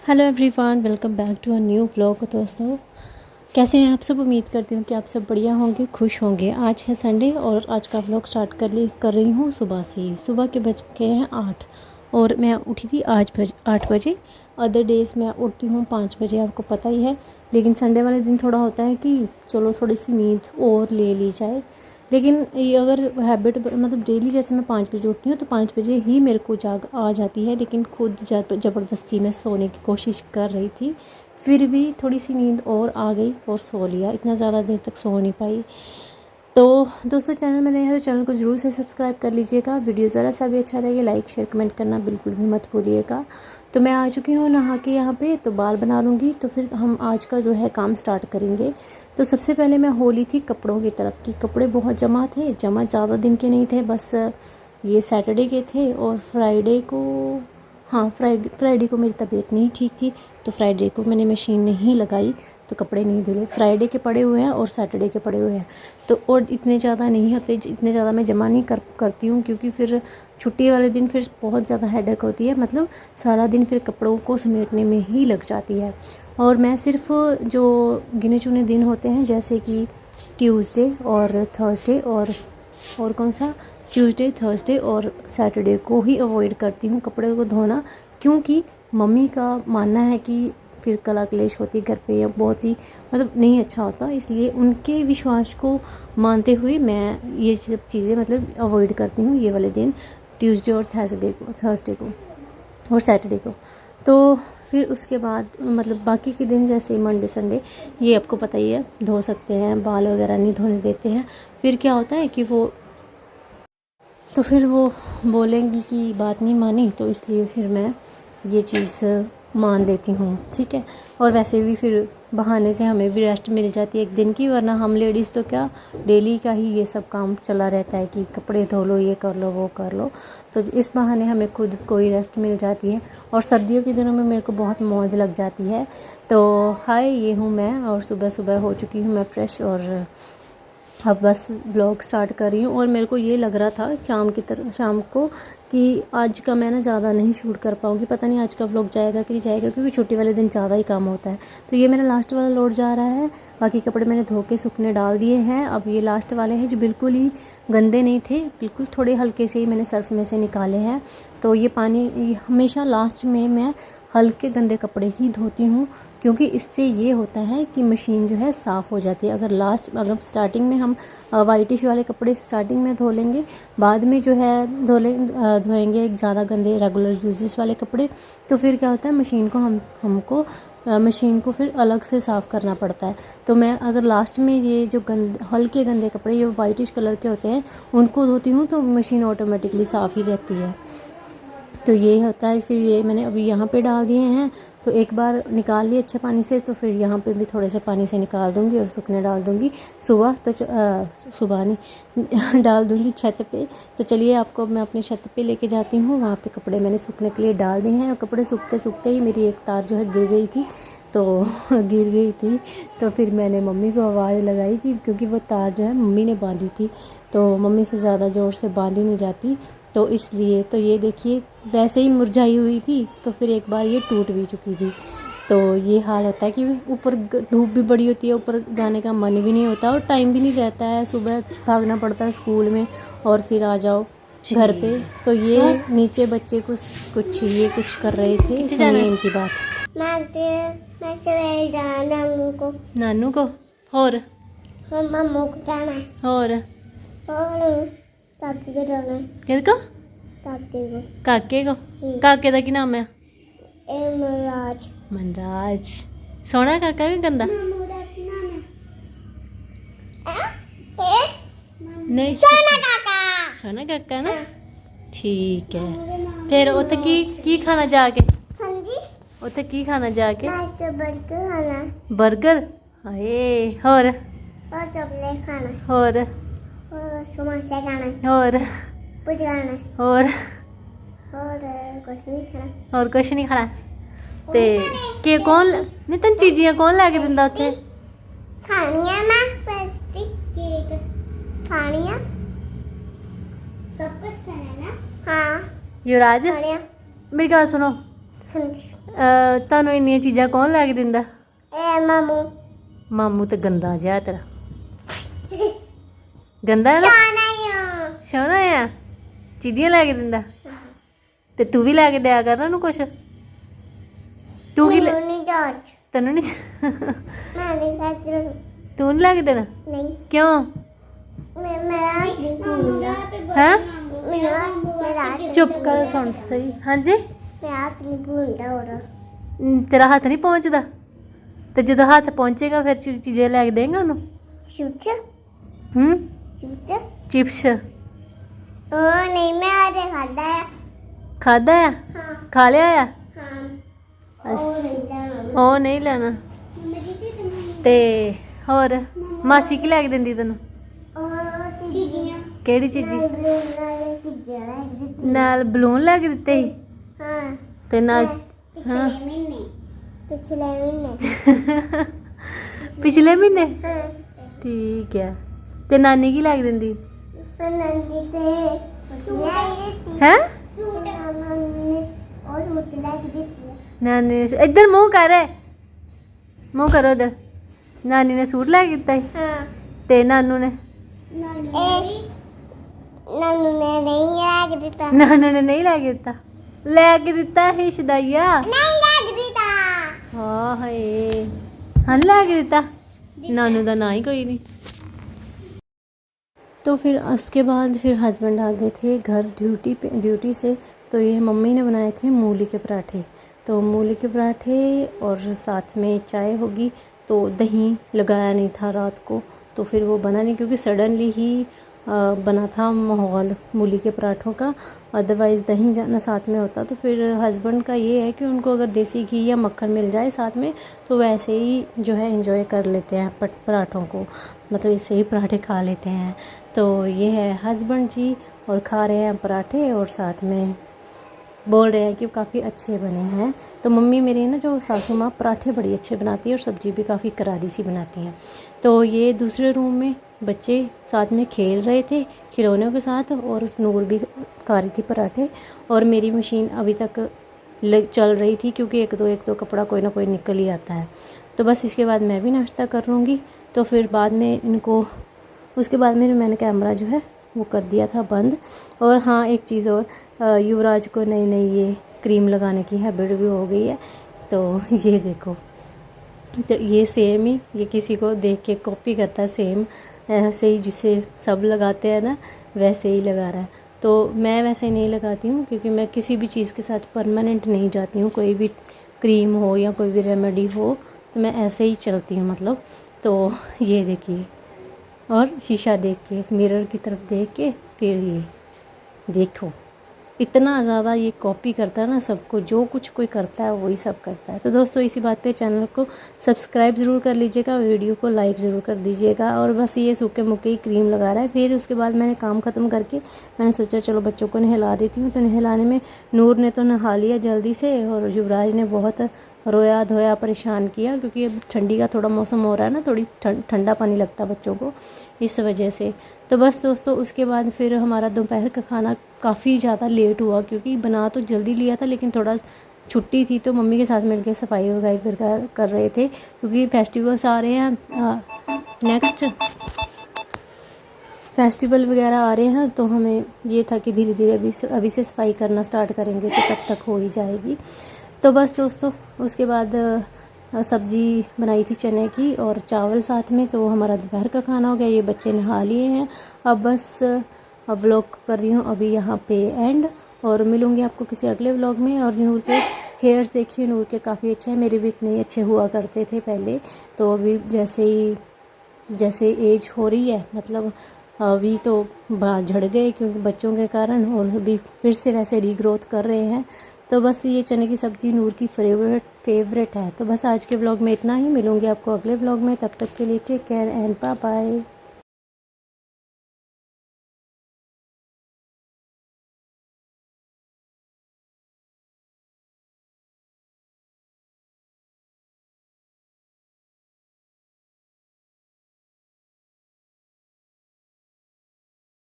Hello everyone, welcome back to a new vlog. दोस्तों, कैसे हैं आप सब? उम्मीद करती हूँ कि आप सब बढ़िया होंगे, खुश होंगे। आज है संडे और आज का व्लॉग स्टार्ट कर रही हूँ सुबह से ही। सुबह के बज के हैं 8 और मैं उठी थी आज 8 बजे। अदर डेज़ मैं उठती हूँ 5 बजे, आपको पता ही है। लेकिन संडे वाले दिन थोड़ा होता है कि चलो थोड़ी सी नींद और ले ली जाए। लेकिन ये अगर हैबिट मतलब डेली जैसे मैं 5 बजे उठती हूँ तो 5 बजे ही मेरे को जाग आ जाती है। लेकिन खुद ज़बरदस्ती में सोने की कोशिश कर रही थी, फिर भी थोड़ी सी नींद और आ गई और सो लिया। इतना ज़्यादा देर तक सो नहीं पाई। तो दोस्तों, चैनल में नए हैं तो चैनल को ज़रूर से सब्सक्राइब कर लीजिएगा। वीडियो ज़रा सा भी अच्छा लगे लाइक शेयर कमेंट करना बिल्कुल भी मत भूलिएगा। तो मैं आ चुकी हूँ नहा के यहाँ पे, तो बाल बना लूँगी तो फिर हम आज का जो है काम स्टार्ट करेंगे। तो सबसे पहले मैं होली थी कपड़ों की तरफ की। कपड़े बहुत जमा थे, जमा ज़्यादा दिन के नहीं थे, बस ये सैटरडे के थे और फ्राइडे को, हाँ फ्राइडे को मेरी तबीयत नहीं ठीक थी तो फ्राइडे को मैंने मशीन नहीं लगाई तो कपड़े नहीं धुले। फ्राइडे के पड़े हुए हैं और सैटरडे के पड़े हुए हैं। तो और इतने ज़्यादा नहीं होते, इतने ज़्यादा मैं जमा नहीं करती हूँ, क्योंकि फिर छुट्टी वाले दिन फिर बहुत ज़्यादा हेडेक होती है। मतलब सारा दिन फिर कपड़ों को समेटने में ही लग जाती है। और मैं सिर्फ जो गिने चुने दिन होते हैं जैसे कि ट्यूसडे और थर्सडे और कौन सा, ट्यूसडे थर्सडे और सैटरडे को ही अवॉइड करती हूँ कपड़े को धोना। क्योंकि मम्मी का मानना है कि फिर कला क्लेश होती है घर पे, या बहुत ही मतलब नहीं अच्छा होता। इसलिए उनके विश्वास को मानते हुए मैं ये सब चीज़ें मतलब अवॉइड करती हूँ ये वाले दिन, ट्यूसडे और थर्सडे को और सैटरडे को। तो फिर उसके बाद मतलब बाकी के दिन जैसे मंडे संडे, ये आपको पता ही है, धो सकते हैं। बाल वगैरह नहीं धोने देते हैं। फिर क्या होता है कि फिर वो बोलेंगी कि बात नहीं मानी, तो इसलिए फिर मैं ये चीज़ मान लेती हूँ, ठीक है। और वैसे भी फिर बहाने से हमें भी रेस्ट मिल जाती है एक दिन की, वरना हम लेडीज़ तो क्या डेली का ही ये सब काम चला रहता है कि कपड़े धो लो, ये कर लो, वो कर लो। तो इस बहाने हमें खुद कोई रेस्ट मिल जाती है। और सर्दियों के दिनों में मेरे को बहुत मौज लग जाती है। तो हाय, ये हूँ मैं और सुबह सुबह हो चुकी हूँ मैं फ्रेश और अब बस व्लॉग स्टार्ट कर रही हूँ। और मेरे को ये लग रहा था शाम को कि आज का मैं ना ज़्यादा नहीं शूट कर पाऊँगी। पता नहीं आज का व्लॉग जाएगा कि नहीं जाएगा, क्योंकि छुट्टी वाले दिन ज़्यादा ही काम होता है। तो ये मेरा लास्ट वाला लोड जा रहा है। बाकी कपड़े मैंने धो के सूखने डाल दिए हैं। अब ये लास्ट वाले हैं जो बिल्कुल ही गंदे नहीं थे, बिल्कुल थोड़े हल्के से ही मैंने सर्फ में से निकाले हैं। तो ये पानी हमेशा लास्ट में मैं हल्के गंदे कपड़े ही धोती हूँ, क्योंकि इससे ये होता है कि मशीन जो है साफ़ हो जाती है। अगर स्टार्टिंग में हम वाइटिश वाले कपड़े स्टार्टिंग में धो लेंगे, बाद में जो है धोएंगे एक ज़्यादा गंदे रेगुलर यूजेस वाले कपड़े, तो फिर क्या होता है मशीन को हमको मशीन को फिर अलग से साफ़ करना पड़ता है। तो मैं अगर लास्ट में ये जो हल्के गंदे कपड़े जो वाइटिश कलर के होते हैं उनको धोती हूँ तो मशीन ऑटोमेटिकली साफ़ ही रहती है। तो ये होता है। फिर ये मैंने अभी यहाँ पे डाल दिए हैं, तो एक बार निकाल लिए अच्छे पानी से, तो फिर यहाँ पे भी थोड़े से पानी से निकाल दूँगी और सूखने डाल दूँगी सुबह। तो सुबह नहीं डाल दूँगी छत पे। तो चलिए आपको मैं अपनी छत पे लेके जाती हूँ। वहाँ पे कपड़े मैंने सूखने के लिए डाल दिए हैं और कपड़े सूखते सूखते ही मेरी एक तार जो है गिर गई थी। तो फिर मैंने मम्मी को आवाज़ लगाई कि क्योंकि वो तार जो है मम्मी ने बांधी थी, तो मम्मी से ज़्यादा ज़ोर से बांधी नहीं जाती, तो इसलिए। तो ये देखिए वैसे ही मुरझाई हुई थी, तो फिर एक बार ये टूट भी चुकी थी। तो ये हाल होता है कि ऊपर धूप भी बड़ी होती है, ऊपर जाने का मन भी नहीं होता और टाइम भी नहीं रहता है। सुबह भागना पड़ता है स्कूल में और फिर आ जाओ घर पे। तो ये नीचे बच्चे कुछ कर रहे थे, सुनिए इनकी बात। नानू को और काके को काके दा की नाम है? मनराज। सोना काका भी गंदा नहीं, सोना काका ना, ठीक है। फिर उत की खाना जाके, उत की खाना जाके? बर्गर। हाय, और चॉकलेट खाना, और समोसे खाना, और कुछ नहीं खाना। ते के कौन नहीं तन चीजियां कौन लैके दिंदा उत्थे? खानियां ना, प्लास्टिक केक खानियां, सब कुछ खाना ना। हाँ युवराज, मेरी गल सुनो, ਤੁਹਾਨੂੰ ਇੰਨੀਆਂ ਚੀਜ਼ਾਂ ਕੌਣ ਲੈ ਕੇ ਦਿੰਦਾ? ਮਾਮੂ। ਮਾਮੂ ਤੇ ਗੰਦਾ ਜਿਹਾ ਤੇਰਾ। ਗੰਦਾ ਹੈ ਨਾ? ਸੋਹਣਾ ਆ। ਚੀਜ਼ੀਆਂ ਲੈ ਕੇ ਦਿੰਦਾ ਤੇ ਤੂੰ ਵੀ ਲੈ ਕੇ ਦਿਆ ਕਰ ਉਹਨੂੰ ਕੁਛ। ਤੂੰ ਕੀ ਤੈਨੂੰ ਨਹੀਂ ਤੂੰ ਨਹੀਂ ਲੈ ਕੇ ਦੇਣਾ? ਨਹੀਂ। ਕਿਉਂ? ਹੈ ਚੁੱਪ ਕਰ ਸੁਣ ਸਹੀ। ਹਾਂਜੀ ਤੇਰਾ ਹੱਥ ਨਹੀਂ ਪਹੁੰਚਦਾ ਤੇ ਜਦੋਂ ਹੱਥ ਪਹੁੰਚੇਗਾ ਫਿਰ ਚੀਜ਼ਾਂ ਲੈ ਕੇ ਦੇਂਗਾ ਉਹਨੂੰ। चिप्स नहीं मैं आज खादा है। खादा है? हाँ। खा लिया है? हाँ। ओ नहीं लेना ते होर मासी की लैके दिंदी तैनूं? केड़ी चीजी? नाल बलून लैके दित्ते ही? हाँ। ते नाल हाँ पिछले महीने पिछले महीने? हाँ। ठीक है ते नानी की लैके दिंदी? हैं? नानी ने इधर मुंह कर, मुंह करो इधर। नानी ने सूट लैके दित्ता ही? हाँ। ते नानू ने? नानू ने नहीं लैके दित्ता। नानू ने नहीं लैके दित्ता? लैके दित्ता ही शदाइया। नहीं लैके दित्ता। हाँ हाय हाँ लैके दित्ता। नानू दा ना ही कोई नहीं। तो फिर उसके बाद फिर हस्बैंड आ गए थे घर ड्यूटी से। तो ये मम्मी ने बनाए थे मूली के पराठे। तो मूली के पराठे और साथ में चाय होगी। तो दही लगाया नहीं था रात को तो फिर वो बना नहीं क्योंकि सडनली ही बना था माहौल मूली के पराठों का। अदरवाइज़ दही जाना साथ में होता। तो फिर हस्बैंड का ये है कि उनको अगर देसी घी या मक्खन मिल जाए साथ में तो वैसे ही जो है एंजॉय कर लेते हैं पराठों को, मतलब इससे ही पराठे खा लेते हैं। तो ये है हस्बैंड जी और खा रहे हैं पराठे और साथ में बोल रहे हैं कि काफ़ी अच्छे बने हैं। तो मम्मी मेरी ना जो सासू माँ पराठे बड़ी अच्छे बनाती है और सब्ज़ी भी काफ़ी करारी सी बनाती हैं। तो ये दूसरे रूम में बच्चे साथ में खेल रहे थे खिलौनों के साथ और नूर भी खा रही थी पराठे। और मेरी मशीन अभी तक चल रही थी क्योंकि एक दो कपड़ा कोई ना कोई निकल ही आता है। तो बस इसके बाद मैं भी नाश्ता कर लूँगी। तो फिर बाद में इनको उसके बाद में मैंने कैमरा जो है वो कर दिया था बंद। और हाँ एक चीज़ और, युवराज को नई नई ये क्रीम लगाने की हैबिट भी हो गई है। तो ये देखो, तो ये सेम ही ये किसी को देख के कॉपी करता है, सेम ऐसे ही जिसे सब लगाते हैं ना वैसे ही लगा रहा है। तो मैं वैसे नहीं लगाती हूँ क्योंकि मैं किसी भी चीज़ के साथ परमानेंट नहीं जाती हूँ। कोई भी क्रीम हो या कोई भी रेमेडी हो तो मैं ऐसे ही चलती हूँ मतलब। तो ये देखिए, और शीशा देख के मिरर की तरफ देख के फिर ये देखो इतना ज़्यादा ये कॉपी करता है ना सबको, जो कुछ कोई करता है वही सब करता है। तो दोस्तों इसी बात पे चैनल को सब्सक्राइब ज़रूर कर लीजिएगा, वीडियो को लाइक ज़रूर कर दीजिएगा। और बस ये सूखे मुखे ही क्रीम लगा रहा है। फिर उसके बाद मैंने काम ख़त्म करके मैंने सोचा चलो बच्चों को नहला देती हूँ। तो नहलाने में नूर ने तो नहा लिया जल्दी से और युवराज ने बहुत रोया धोया परेशान किया क्योंकि अब ठंडी का थोड़ा मौसम हो रहा है ना, थोड़ी ठंडा पानी लगता बच्चों को इस वजह से। तो बस दोस्तों उसके बाद फिर हमारा दोपहर का खाना काफ़ी ज़्यादा लेट हुआ क्योंकि बना तो जल्दी लिया था लेकिन थोड़ा छुट्टी थी तो मम्मी के साथ मिलकर सफाई वगैरह कर रहे थे क्योंकि फेस्टिवल्स आ रहे हैं, नेक्स्ट फेस्टिवल वगैरह आ रहे हैं। तो हमें ये था कि धीरे धीरे अभी से सफाई करना स्टार्ट करेंगे तो तब तक हो ही जाएगी। तो बस दोस्तों उसके बाद सब्ज़ी बनाई थी चने की और चावल साथ में। तो हमारा दोपहर का खाना हो गया, ये बच्चे नहा लिए हैं। अब बस व्लॉग कर रही हूँ अभी यहाँ पे एंड, और मिलूँगी आपको किसी अगले व्लॉग में। और नूर के हेयर्स देखिए, नूर के काफ़ी अच्छे हैं, मेरे भी इतने ही अच्छे हुआ करते थे पहले। तो अभी जैसे एज हो रही है मतलब अभी तो बाल झड़ गए क्योंकि बच्चों के कारण, और अभी फिर से वैसे रीग्रोथ कर रहे हैं। तो बस ये चने की सब्ज़ी नूर की फेवरेट है। तो बस आज के व्लॉग में इतना ही, मिलूँगी आपको अगले व्लॉग में, तब तक के लिए take care and bye bye.